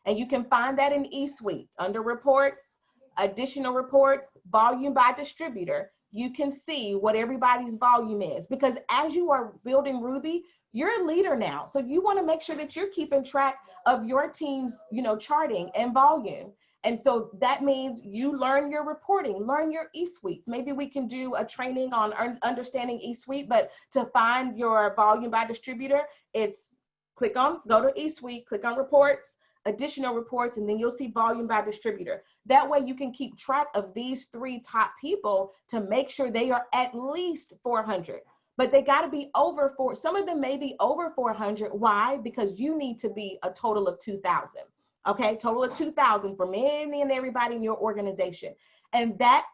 And you can find that in eSuite under reports, additional reports, volume by distributor. You can see what everybody's volume is, because as you are building Ruby, you're a leader now. So you want to make sure that you're keeping track of your team's, charting and volume. And so that means you learn your reporting, learn your eSuites. Maybe we can do a training on understanding eSuite, but to find your volume by distributor, it's go to eSuite, click on reports, additional reports, and then you'll see volume by distributor. That way you can keep track of these 3 top people to make sure they are at least 400. But they got to be over 4. Some of them may be over 400. Why? Because you need to be a total of 2,000. Okay, total of 2,000 for any and everybody in your organization. And that,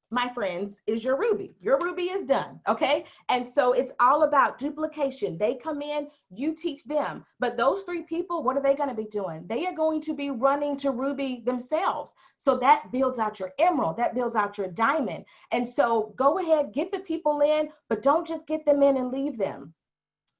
my friends, is your Ruby. Your Ruby is done, okay? And so it's all about duplication. They come in, you teach them. But those 3 people, what are they going to be doing? They are going to be running to Ruby themselves. So that builds out your emerald, that builds out your diamond. And so go ahead, get the people in, but don't just get them in and leave them.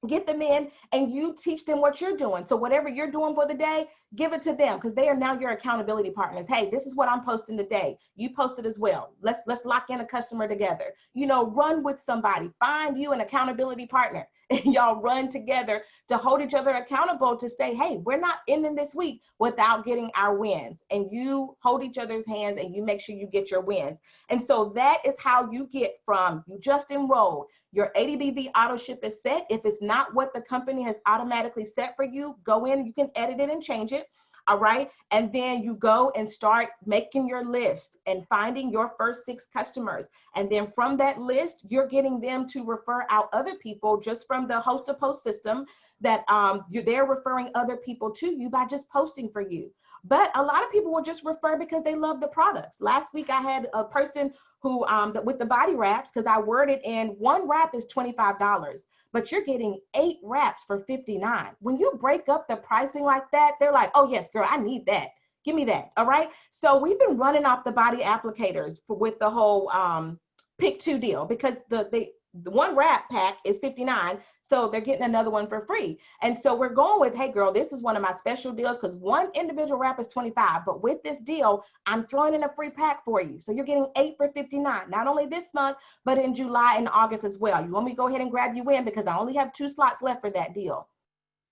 Get them in and you teach them what you're doing. So whatever you're doing for the day, give it to them, because they are now your accountability partners. Hey, this is what I'm posting today. You post it as well. Let's lock in a customer together. Run with somebody. Find you an accountability partner. And y'all run together to hold each other accountable, to say, hey, we're not ending this week without getting our wins. And you hold each other's hands and you make sure you get your wins. And so that is how you get from you just enrolled. Your ADBV auto ship is set. If it's not what the company has automatically set for you, go in, you can edit it and change it. All right. And then you go and start making your list and finding your first 6 customers. And then from that list, you're getting them to refer out other people just from the host to post system that they're referring other people to you by just posting for you. But a lot of people will just refer because they love the products. Last week, I had a person who, with the body wraps, because I worded in 1 wrap is $25, but you're getting 8 wraps for $59. When you break up the pricing like that, they're like, oh yes, girl, I need that. Give me that, all right? So we've been running off the body applicators with the whole pick 2 deal, because the 1 wrap pack is $59, so they're getting another one for free. And so we're going with, hey girl, this is one of my special deals, because 1 individual wrap is $25, but with this deal, I'm throwing in a free pack for you. So you're getting 8 for $59, not only this month, but in July and August as well. You want me to go ahead and grab you in, because I only have 2 slots left for that deal.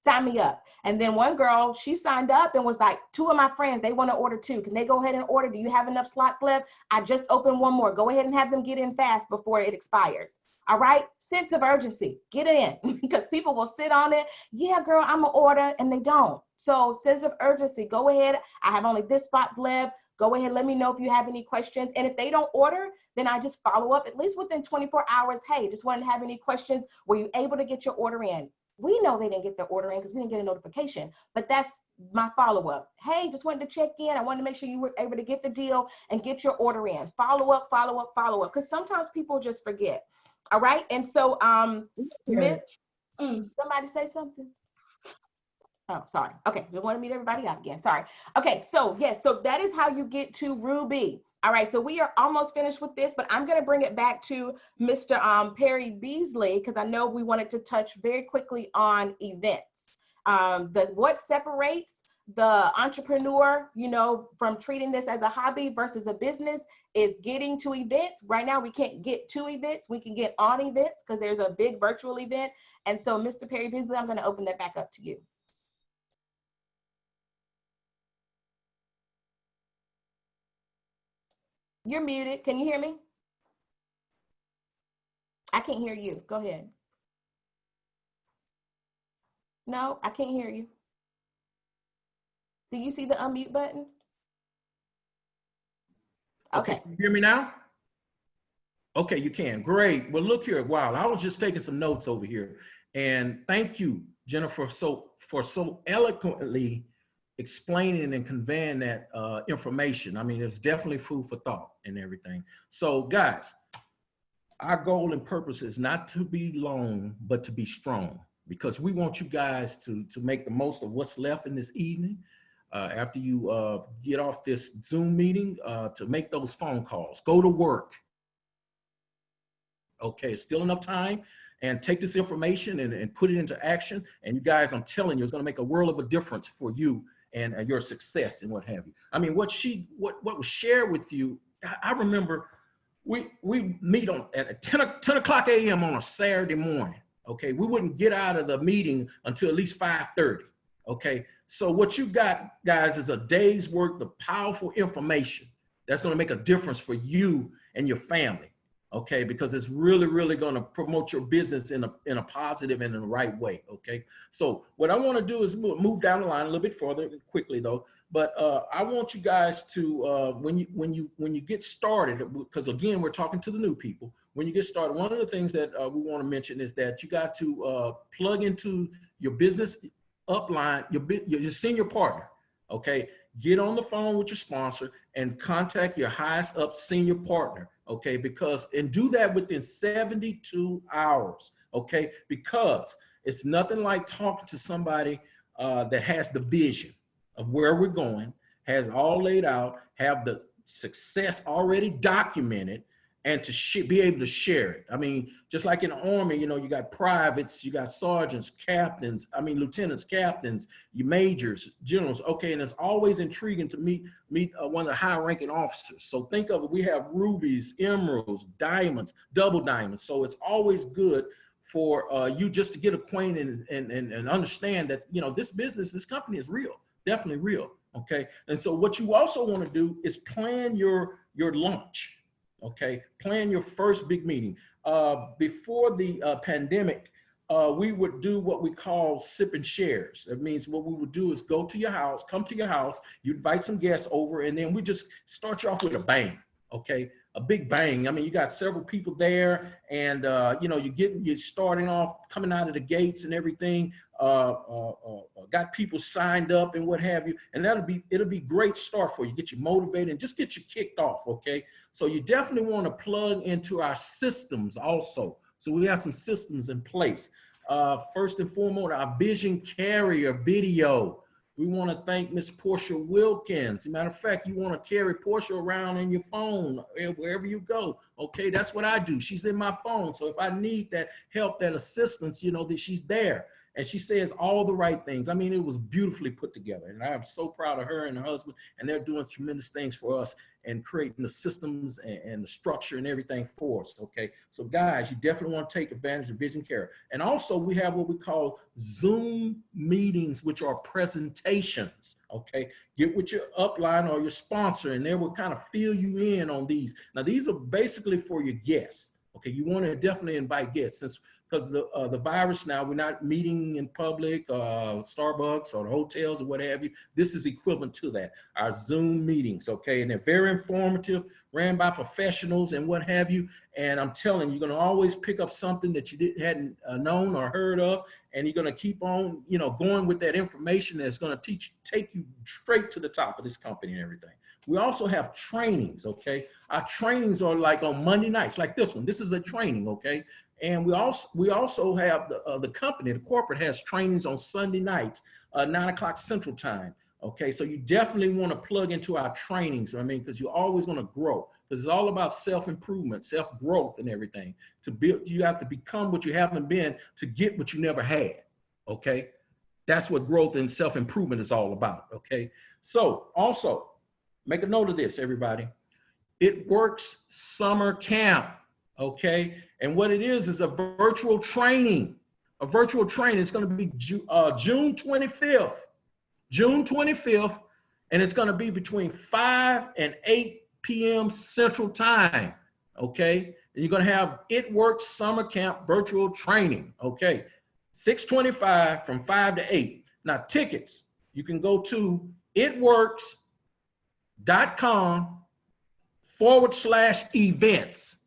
Sign me up. And then one girl, she signed up and was like, 2 of my friends, they want to order 2. Can they go ahead and order? Do you have enough slots left? I just opened 1 more. Go ahead and have them get in fast before it expires. All right, sense of urgency, get it in, because people will sit on it. Yeah, girl, I'm gonna order, and they don't. So sense of urgency, go ahead. I have only this spot left. Go ahead, let me know if you have any questions. And if they don't order, then I just follow up at least within 24 hours. Hey, just wanted to have any questions. Were you able to get your order in? We know they didn't get their order in because we didn't get a notification, but that's my follow-up. Hey, just wanted to check in. I wanted to make sure you were able to get the deal and get your order in. Follow up, follow up, follow up, because sometimes people just forget. All right. And so, somebody say something. Oh, sorry. Okay. We want to meet everybody out again. Sorry. Okay. So yes. So that is how you get to Ruby. All right. So we are almost finished with this, but I'm going to bring it back to Mr. Perry Beasley, because I know we wanted to touch very quickly on events. What separates the entrepreneur, from treating this as a hobby versus a business is getting to events. Right now, we can't get to events. We can get on events because there's a big virtual event. And so, Mr. Perry Beasley, I'm going to open that back up to you. You're muted. Can you hear me? I can't hear you. Go ahead. No, I can't hear you. Do you see the unmute button? Okay. Can you hear me now? Okay, you can. Great. Well, look here. Wow, I was just taking some notes over here. And thank you, Jennifer, for so eloquently explaining and conveying that information. I mean, it's definitely food for thought and everything. So guys, our goal and purpose is not to be long, but to be strong, because we want you guys to make the most of what's left in this evening. After you get off this Zoom meeting, to make those phone calls, go to work. Okay, still enough time, and take this information and put it into action. And you guys, I'm telling you, it's gonna make a world of a difference for you and your success and what have you. I mean, what was shared with you, I remember we meet at 10 o'clock a.m. on a Saturday morning. Okay, we wouldn't get out of the meeting until at least 5:30. Okay, so what you got, guys, is a day's worth of powerful information that's going to make a difference for you and your family. Okay, because it's really, really going to promote your business in a positive and in the right way. Okay, so what I want to do is move down the line a little bit further quickly, though. But I want you guys to when you get started, because again, we're talking to the new people. When you get started, one of the things that we want to mention is that you got to plug into your business upline, your senior partner. Okay, get on the phone with your sponsor and contact your highest up senior partner. Okay, and do that within 72 hours. Okay, because it's nothing like talking to somebody that has the vision of where we're going, has all laid out, have the success already documented, and to be able to share it. I mean, just like in the Army, you got privates, you got sergeants, captains, lieutenants, captains, you majors, generals. Okay, and it's always intriguing to meet one of the high-ranking officers. So think of it, we have rubies, emeralds, diamonds, double diamonds. So it's always good for you just to get acquainted and understand that, this business, this company is real, definitely real. Okay, and so what you also want to do is plan your launch. Okay, plan your first big meeting. Before the pandemic, we would do what we call sip and shares. That means what we would do is go to your house, come to your house, you invite some guests over, and then we just start you off with a bang, okay? A big bang. I mean, you got several people there, and you know, you're starting off, coming out of the gates and everything. Got people signed up and what have you, and it'll be great start for you. Get you motivated and just get you kicked off, okay? So you definitely want to plug into our systems also. So we have some systems in place. First and foremost, our vision carrier video. We want to thank Miss Portia Wilkins. As a matter of fact, you want to carry Portia around in your phone wherever you go. Okay, that's what I do. She's in my phone. So if I need that help, that assistance, you know, that she's there. And she says all the right things. I mean, it was beautifully put together. And I am so proud of her and her husband. And they're doing tremendous things for us and creating the systems and the structure and everything for us, okay? So guys, you definitely want to take advantage of Vision Care. And also we have what we call Zoom meetings, which are presentations, okay? Get with your upline or your sponsor and they will kind of fill you in on these. Now, these are basically for your guests, okay? You want to definitely invite guests since because the virus now, we're not meeting in public, Starbucks or the hotels or what have you. This is equivalent to that, our Zoom meetings, okay? And they're very informative, ran by professionals and what have you. And I'm telling you, you're gonna always pick up something that you hadn't known or heard of, and you're gonna keep on, you know, going with that information that's gonna take you straight to the top of this company and everything. We also have trainings, okay? Our trainings are like on Monday nights, like this one. This is a training, okay? And we also have the company, the corporate has trainings on Sunday nights, 9 o'clock Central Time. Okay, so you definitely want to plug into our trainings. I mean, because you're always going to grow. Because it's all about self-improvement, self-growth, and everything. To build, you have to become what you haven't been to get what you never had. Okay, that's what growth and self-improvement is all about. Okay, so also make a note of this, everybody. It Works Summer Camp. Okay, and what it is a virtual training. A virtual training. It's going to be June 25th. June 25th, and it's going to be between 5 and 8 p.m. Central Time. Okay, and you're going to have It Works Summer Camp virtual training. Okay, 6:25 from 5 to 8. Now tickets, you can go to itworks.com/events.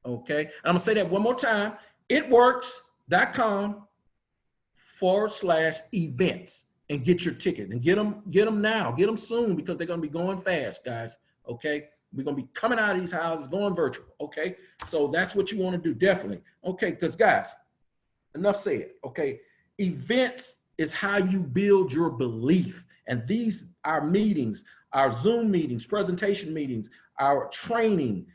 Okay, I'm gonna say that one more time. itworks.com/events and get your ticket and get them now, get them soon because they're gonna be going fast, guys. Okay, we're gonna be coming out of these houses going virtual. Okay, so that's what you want to do, definitely. Okay, because guys, enough said. Okay, events is how you build your belief, and these are meetings, our Zoom meetings, presentation meetings, our training.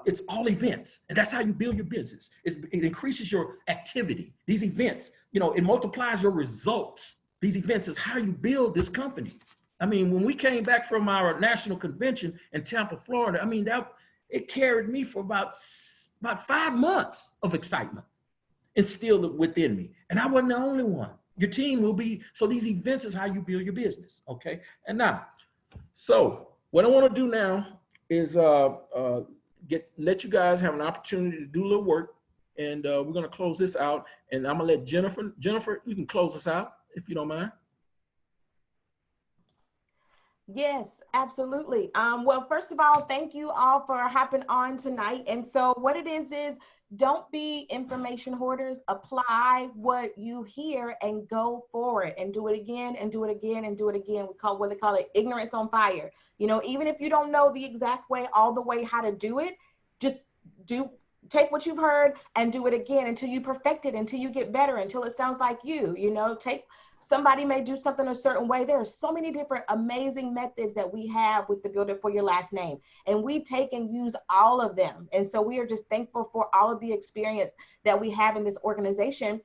It's all events, and that's how you build your business. It increases your activity. These events, you know, it multiplies your results. These events is how you build this company. I mean, when we came back from our national convention in Tampa, Florida, I mean, it carried me for about 5 months of excitement instilled within me. And I wasn't the only one. Your team will be, so these events is how you build your business, okay? And now, so what I want to do now is let you guys have an opportunity to do a little work, and we're gonna close this out, and I'm gonna let Jennifer, you can close us out if you don't mind. Yes, absolutely. Well, first of all, thank you all for hopping on tonight. And so what it is don't be information hoarders. Apply what you hear and go forward and do it again and do it again and do it again. We call what they call it ignorance on fire. You know, even if you don't know the exact way, all the way how to do it, just take what you've heard and do it again until you perfect it, until you get better, until it sounds like you know, somebody may do something a certain way. There are so many different amazing methods that we have with the Build It For Your Last Name, and we take and use all of them. And so we are just thankful for all of the experience that we have in this organization.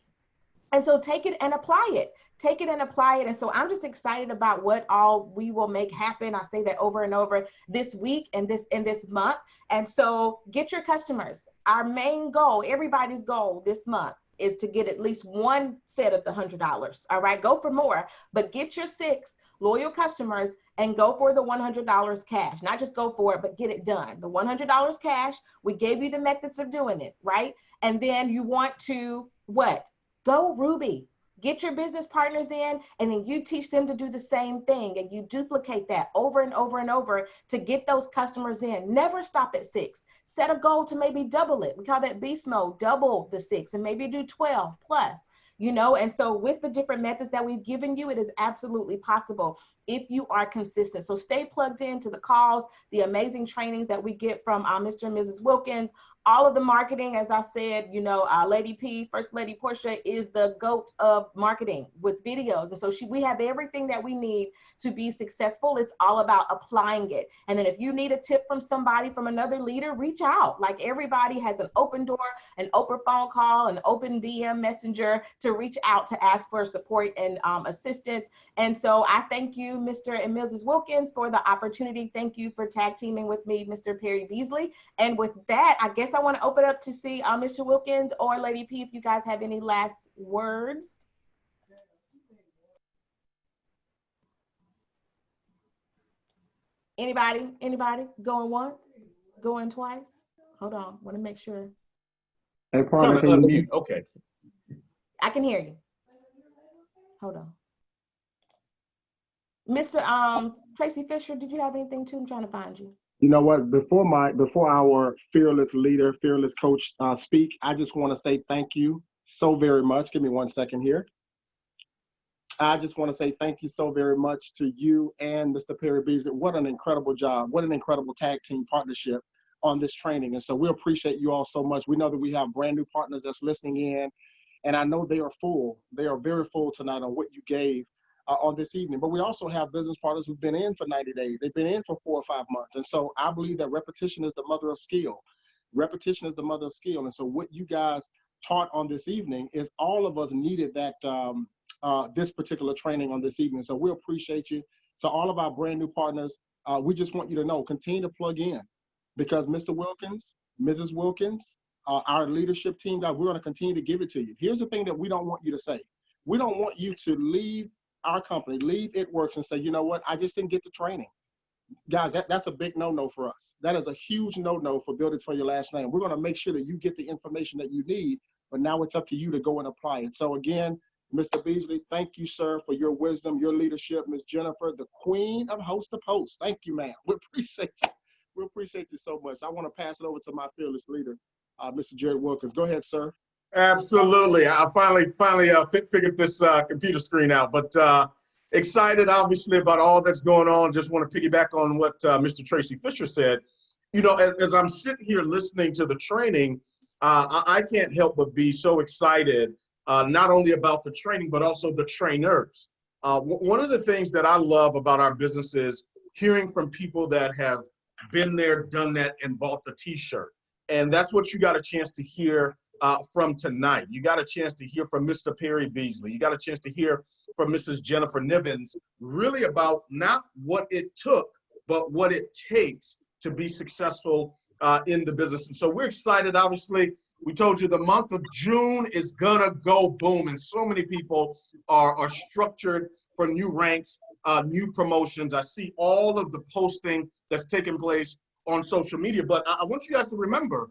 And so take it and apply it. Take it and apply it. And so I'm just excited about what all we will make happen. I say that over and over this week and this month. And so get your customers. Our main goal, everybody's goal this month, is to get at least one set of the $100. All right, go for more, but get your 6 loyal customers and go for the $100 cash. Not just go for it, but get it done. The $100 cash, we gave you the methods of doing it, right? And then you want to what? Go Ruby. Get your business partners in, and then you teach them to do the same thing, and you duplicate that over and over and over to get those customers in. Never stop at 6. Set a goal to maybe double it. We call that beast mode, double the 6, and maybe do 12 plus, you know? And so with the different methods that we've given you, it is absolutely possible if you are consistent. So stay plugged into the calls, the amazing trainings that we get from Mr. and Mrs. Wilkins, all of the marketing. As I said, you know, Lady P, First Lady Portia is the GOAT of marketing with videos. And so we have everything that we need to be successful. It's all about applying it. And then if you need a tip from somebody, from another leader, reach out. Like, everybody has an open door, an open phone call, an open DM messenger to reach out to ask for support and assistance. And so I thank you, Mr. and Mrs. Wilkins, for the opportunity. Thank you for tag teaming with me, Mr. Perry Beasley. And with that, I guess I want to open up to see Mr. Wilkins or Lady P, if you guys have any last words. Anybody going once, going twice? Hold on, want to make sure. Hey, Trying partner, to can you unmute. Okay. I can hear you. Hold on. Mr. Tracy Fisher, did you have anything too? I'm trying to find you. You know what? Before our fearless leader, fearless coach speak, I just want to say thank you so very much. Give me 1 second here. I just want to say thank you so very much to you and Mr. Perry Beasley. What an incredible job. What an incredible tag team partnership on this training. And so we appreciate you all so much. We know that we have brand new partners that's listening in, and I know they are full. They are very full tonight on what you gave on this evening. But we also have business partners who've been in for 90 days. They've been in for 4 or 5 months. And so I believe that repetition is the mother of skill. Repetition is the mother of skill. And so what you guys taught on this evening is all of us needed that this particular training on this evening. So we appreciate you. To all of our brand new partners, we just want you to know, continue to plug in, because Mr. Wilkins, Mrs. Wilkins, our leadership team, guys, we're going to continue to give it to you. Here's the thing that we don't want you to say. We don't want you to leave our company, leave It Works, and say, you know what, I just didn't get the training. Guys, that's a big no-no for us. That is a huge no-no for Build It For Your Last Name. We're going to make sure that you get the information that you need, but now it's up to you to go and apply it. So again, Mr. Beasley, thank you, sir, for your wisdom, your leadership. Ms. Jennifer, the queen of host to post. Thank you, ma'am. We appreciate you. We appreciate you so much. I want to pass it over to my fearless leader, Mr. Jared Wilkins. Go ahead, sir. Absolutely. I finally figured this computer screen out, but excited, obviously, about all that's going on. Just want to piggyback on what Mr. Tracy Fisher said. You know, as I'm sitting here listening to the training, I can't help but be so excited, not only about the training, but also the trainers. One of the things that I love about our business is hearing from people that have been there, done that, and bought the t-shirt. And that's what you got a chance to hear from tonight. You got a chance to hear from Mr. Perry Beasley. You got a chance to hear from Mrs. Jennifer Nivens, really about not what it took, but what it takes to be successful in the business. And so we're excited. Obviously, we told you the month of June is gonna go boom, and so many people are structured for new ranks, new promotions. I see all of the posting that's taking place on social media, but I want you guys to remember,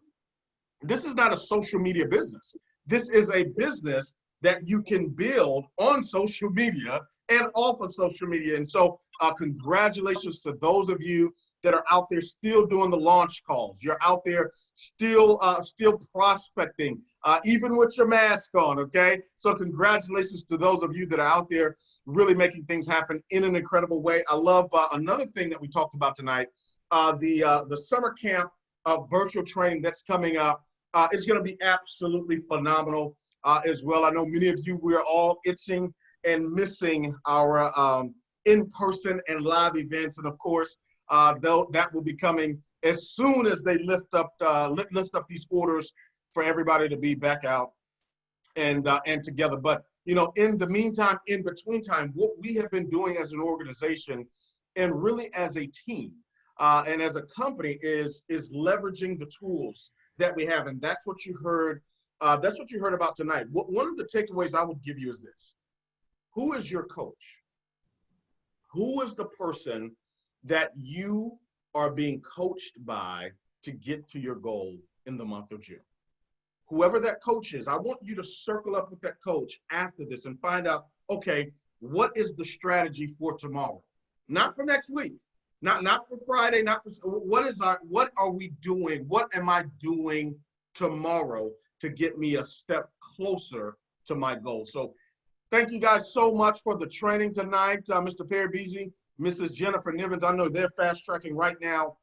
this is not a social media business. This is a business that you can build on social media and off of social media. And so congratulations to those of you that are out there still doing the launch calls. You're out there still prospecting, even with your mask on, okay? So congratulations to those of you that are out there really making things happen in an incredible way. I love another thing that we talked about tonight, the summer camp virtual training that's coming up. It's gonna be absolutely phenomenal as well. I know many of you, we are all itching and missing our in-person and live events. And of course, though that will be coming as soon as they lift up these orders for everybody to be back out and together. But you know, in the meantime, in between time, what we have been doing as an organization and really as a team and as a company is leveraging the tools that we have, and that's what you heard. That's what you heard about tonight. One of the takeaways I would give you is this: who is your coach? Who is the person that you are being coached by to get to your goal in the month of June? Whoever that coach is, I want you to circle up with that coach after this and find out, okay, what is the strategy for tomorrow? Not for next week, not for Friday, not for, what are we doing? What am I doing tomorrow to get me a step closer to my goal? So thank you guys so much for the training tonight. Mr. Perry Beasley, Mrs. Jennifer Nivens, I know they're fast tracking right now,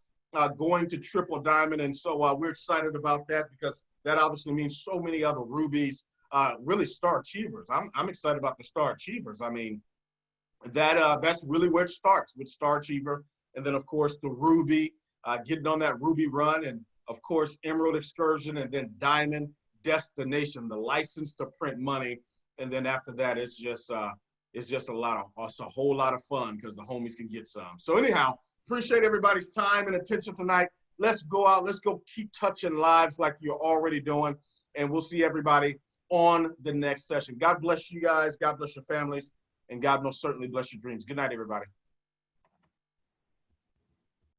going to Triple Diamond. And so we're excited about that because that obviously means so many other rubies, really star achievers. I'm excited about the star achievers. I mean, that's really where it starts, with star achiever. And then of course the ruby, getting on that ruby run, and of course emerald excursion, and then diamond destination, the license to print money. And then after that, it's just a whole lot of fun because the homies can get some. So anyhow, appreciate everybody's time and attention tonight. Let's go out. Let's go keep touching lives like you're already doing. And we'll see everybody on the next session. God bless you guys. God bless your families. And God most certainly bless your dreams. Good night, everybody.